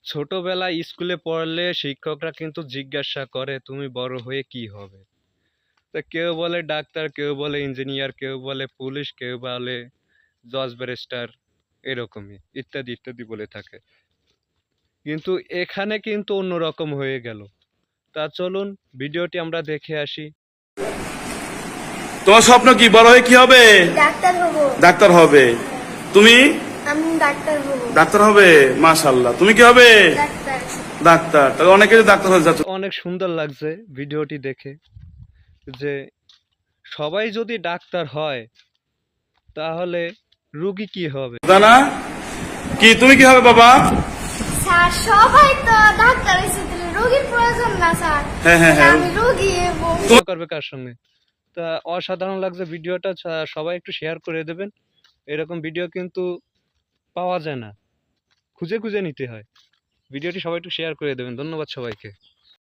ছোটবেলায় স্কুলে পড়লে শিক্ষকরা কিন্তু জিজ্ঞাসা করে তুমি বড় হয়ে কি হবে। তা কেউ বলে ডাক্তার, কেউ বলে ইঞ্জিনিয়ার, কেউ বলে পুলিশ, কেউ বলে জজ ব্যারিস্টার, এরকমই ইত্যাদি ইত্যাদি বলে থাকে। কিন্তু এখানে কিন্তু অন্যরকম হয়ে গেল। তা চলুন ভিডিওটি আমরা দেখে আসি। তোমার স্বপ্ন কি? বড় হয়ে কি হবে? ডাক্তার হব। ডাক্তার হবে। তুমি? আমি ডাক্তার হব। ডাক্তার হবে। মাশাআল্লাহ। তুমি কি হবে? ডাক্তার। ডাক্তার। তাহলে অনেকে যে ডাক্তার হয়ে যাচ্ছে। অনেক সুন্দর লাগছে ভিডিওটি দেখে যে সবাই যদি ডাক্তার হয় তাহলে রোগী কি হবে। জানা কি তুমি কি হবে বাবা? স্যার সবাই তো ডাক্তার হইছে, তাহলে রোগীর প্রয়োজন না স্যার। হ্যাঁ, হ্যাঁ, হ্যাঁ। আমি রোগী হব। করবে কার সঙ্গে। তা অসাধারণ লাগছে ভিডিওটা, সবাই একটু শেয়ার করে দেবেন। এরকম ভিডিও কিন্তু পাওয়া যায় না, খুঁজে খুঁজে নিতে হয়। ভিডিওটি সবাই একটু শেয়ার করে দেবেন। ধন্যবাদ সবাইকে।